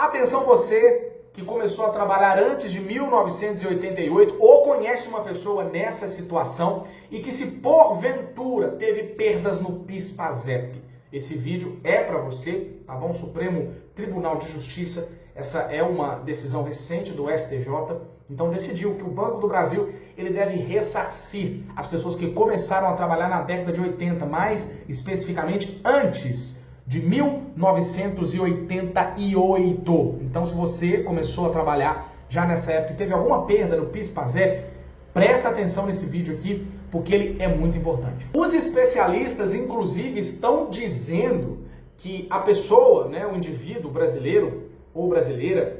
Atenção você que começou a trabalhar antes de 1988 ou conhece uma pessoa nessa situação e que se porventura teve perdas no PIS/PASEP. Esse vídeo é para você, tá bom? Supremo Tribunal de Justiça, essa é uma decisão recente do STJ, então decidiu que o Banco do Brasil ele deve ressarcir as pessoas que começaram a trabalhar na década de 80, mais especificamente antes de 1988. Então, se você começou a trabalhar já nessa época e teve alguma perda no PIS/PASEP, presta atenção nesse vídeo aqui, porque ele é muito importante. Os especialistas, inclusive, estão dizendo que a pessoa, né, o indivíduo brasileiro ou brasileira,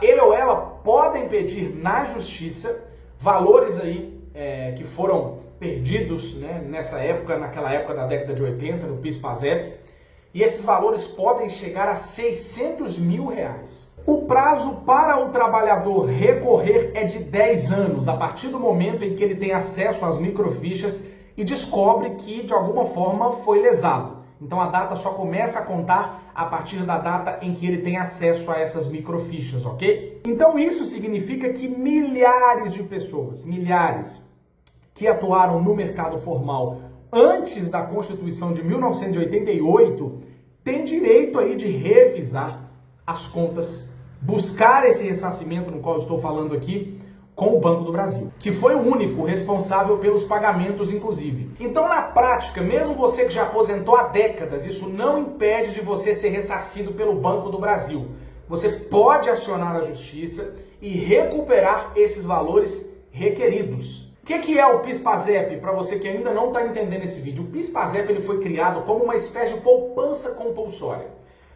ele ou ela podem pedir na justiça valores aí que foram perdidos, né, nessa época, naquela época da década de 80, no PIS/PASEP, e esses valores podem chegar a 600 mil reais. O prazo para o trabalhador recorrer é de 10 anos, a partir do momento em que ele tem acesso às microfichas e descobre que, de alguma forma, foi lesado. Então a data só começa a contar a partir da data em que ele tem acesso a essas microfichas, ok? Então isso significa que milhares de pessoas, milhares, que atuaram no mercado formal antes da Constituição de 1988, têm direito aí de revisar as contas, buscar esse ressarcimento no qual eu estou falando aqui, com o Banco do Brasil, que foi o único responsável pelos pagamentos, inclusive. Então, na prática, mesmo você que já aposentou há décadas, isso não impede de você ser ressarcido pelo Banco do Brasil. Você pode acionar a justiça e recuperar esses valores requeridos. O que é o PIS/PASEP, para você que ainda não está entendendo esse vídeo? O PIS/PASEP ele foi criado como uma espécie de poupança compulsória.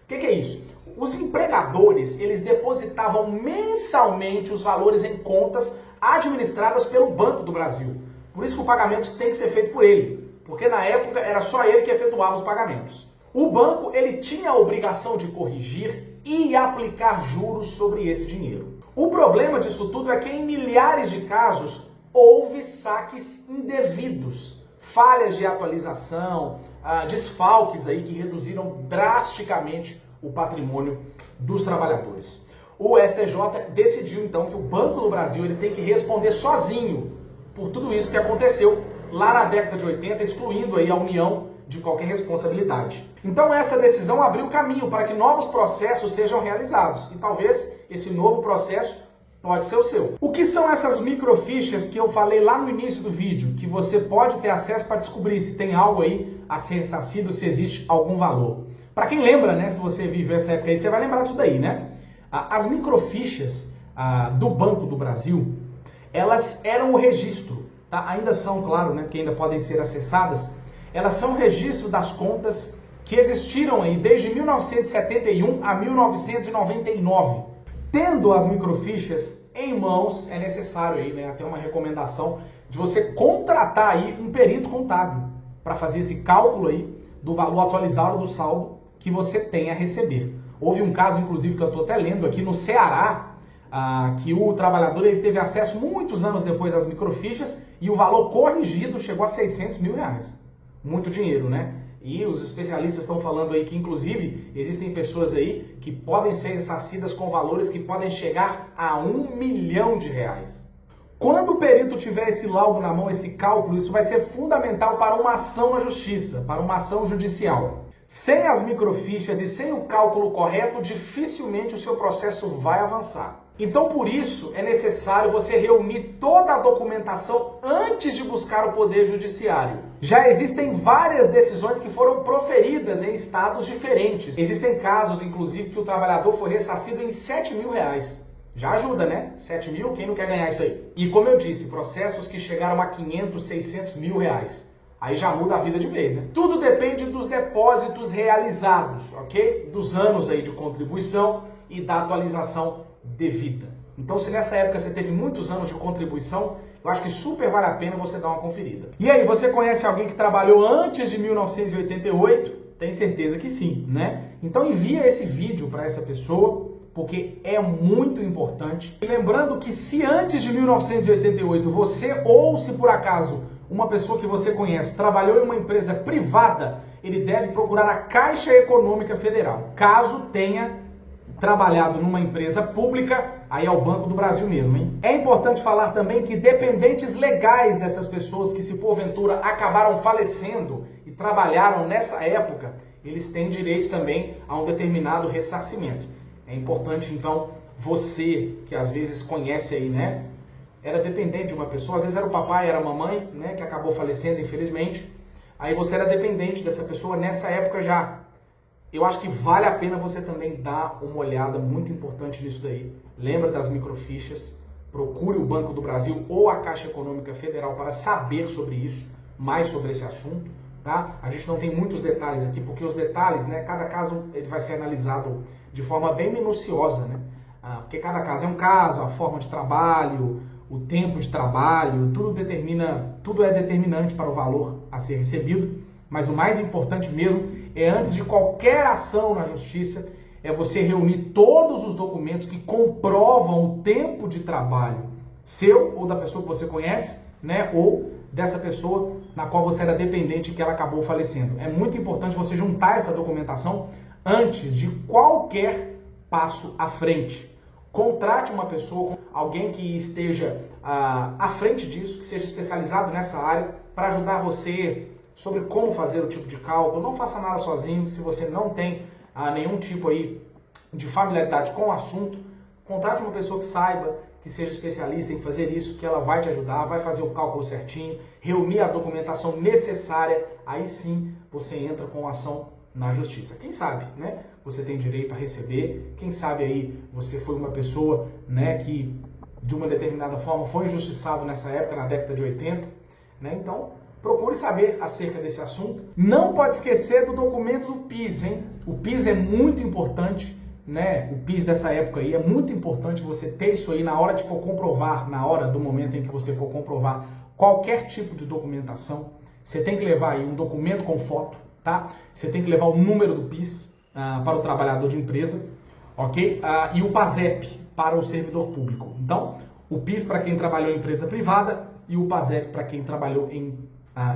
O que é isso? Os empregadores, eles depositavam mensalmente os valores em contas administradas pelo Banco do Brasil. Por isso que o pagamento tem que ser feito por ele, porque na época era só ele que efetuava os pagamentos. O banco, ele tinha a obrigação de corrigir e aplicar juros sobre esse dinheiro. O problema disso tudo é que em milhares de casos houve saques indevidos, falhas de atualização, desfalques aí que reduziram drasticamente o patrimônio dos trabalhadores. O STJ decidiu então que o Banco do Brasil ele tem que responder sozinho por tudo isso que aconteceu lá na década de 80, excluindo aí a União de qualquer responsabilidade. Então essa decisão abriu caminho para que novos processos sejam realizados e talvez esse novo processo pode ser o seu. O que são essas microfichas que eu falei lá no início do vídeo, que você pode ter acesso para descobrir se tem algo aí a ser ressarcido, se existe algum valor? Para quem lembra, né, se você viveu essa época aí, você vai lembrar disso daí, né? As microfichas do Banco do Brasil, elas eram o registro, tá? Ainda são, claro, né, que ainda podem ser acessadas, elas são o registro das contas que existiram aí desde 1971 a 1999. Tendo as microfichas em mãos, é necessário aí, né, até uma recomendação de você contratar aí um perito contábil para fazer esse cálculo aí do valor atualizado do saldo que você tem a receber. Houve um caso, inclusive, que eu estou até lendo aqui no Ceará, que o trabalhador ele teve acesso muitos anos depois às microfichas e o valor corrigido chegou a 600 mil reais. Muito dinheiro, né? E os especialistas estão falando aí que, inclusive, existem pessoas aí que podem ser ressarcidas com valores que podem chegar a 1 milhão de reais. Quando o perito tiver esse laudo na mão, esse cálculo, isso vai ser fundamental para uma ação na justiça, para uma ação judicial. Sem as microfichas e sem o cálculo correto, dificilmente o seu processo vai avançar. Então, por isso, é necessário você reunir toda a documentação antes de buscar o Poder Judiciário. Já existem várias decisões que foram proferidas em estados diferentes. Existem casos, inclusive, que o trabalhador foi ressarcido em 7 mil reais. Já ajuda, né? 7 mil, quem não quer ganhar isso aí? E como eu disse, processos que chegaram a 500, 600 mil reais. Aí já muda a vida de vez, né? Tudo depende dos depósitos realizados, ok? Dos anos aí de contribuição e da atualização devida. Então, se nessa época você teve muitos anos de contribuição, eu acho que super vale a pena você dar uma conferida. E aí, você conhece alguém que trabalhou antes de 1988? Tem certeza que sim, né? Então envia esse vídeo para essa pessoa, porque é muito importante. E lembrando que se antes de 1988 você, ou se por acaso uma pessoa que você conhece trabalhou em uma empresa privada, ele deve procurar a Caixa Econômica Federal, caso tenha trabalhado numa empresa pública, aí é o Banco do Brasil mesmo, hein? É importante falar também que dependentes legais dessas pessoas que, se porventura acabaram falecendo e trabalharam nessa época, eles têm direito também a um determinado ressarcimento. É importante, então, você que às vezes conhece aí, né? Era dependente de uma pessoa, às vezes era o papai, era a mamãe, né? Que acabou falecendo, infelizmente. Aí você era dependente dessa pessoa nessa época já. Eu acho que vale a pena você também dar uma olhada muito importante nisso daí. Lembra das microfichas, procure o Banco do Brasil ou a Caixa Econômica Federal para saber sobre isso, mais sobre esse assunto, tá? A gente não tem muitos detalhes aqui, porque os detalhes, né, cada caso ele vai ser analisado de forma bem minuciosa, né? Porque cada caso é um caso, a forma de trabalho, o tempo de trabalho, tudo é determinante para o valor a ser recebido, mas o mais importante mesmo é, antes de qualquer ação na justiça, é você reunir todos os documentos que comprovam o tempo de trabalho seu ou da pessoa que você conhece, né, ou dessa pessoa na qual você era dependente e que ela acabou falecendo. É muito importante você juntar essa documentação antes de qualquer passo à frente. Contrate uma pessoa, alguém que esteja à frente disso, que seja especializado nessa área, para ajudar você sobre como fazer o tipo de cálculo. Não faça nada sozinho. Se você não tem nenhum tipo aí de familiaridade com o assunto, contrate uma pessoa que saiba, que seja especialista em fazer isso, que ela vai te ajudar, vai fazer o cálculo certinho, reunir a documentação necessária, aí sim você entra com a ação na justiça. Quem sabe, né? Você tem direito a receber, quem sabe aí você foi uma pessoa, né, que de uma determinada forma foi injustiçado nessa época, na década de 80, né? Então, procure saber acerca desse assunto. Não pode esquecer do documento do PIS, hein? O PIS é muito importante, né? O PIS dessa época aí é muito importante você ter isso aí na hora de for comprovar, na hora do momento em que você for comprovar qualquer tipo de documentação. Você tem que levar aí um documento com foto, tá? Você tem que levar o número do PIS para o trabalhador de empresa, ok? E o PASEP para o servidor público. Então, o PIS para quem trabalhou em empresa privada e o PASEP para quem trabalhou em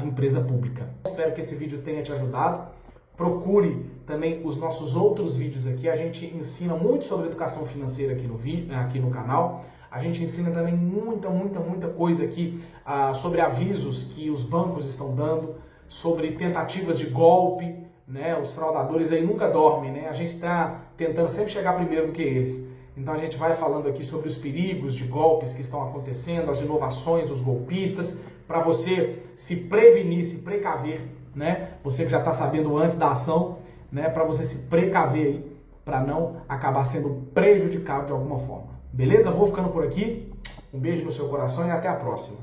empresa pública. Espero que esse vídeo tenha te ajudado. Procure também os nossos outros vídeos aqui. A gente ensina muito sobre educação financeira aqui no canal. A gente ensina também muita coisa aqui sobre avisos que os bancos estão dando, sobre tentativas de golpe, né? Os fraudadores aí nunca dormem, né? A gente está tentando sempre chegar primeiro do que eles. Então a gente vai falando aqui sobre os perigos de golpes que estão acontecendo, as inovações dos golpistas, para você se prevenir, se precaver, né? Você que já está sabendo antes da ação, né? Para você se precaver aí, para não acabar sendo prejudicado de alguma forma. Beleza? Vou ficando por aqui. Um beijo no seu coração e até a próxima.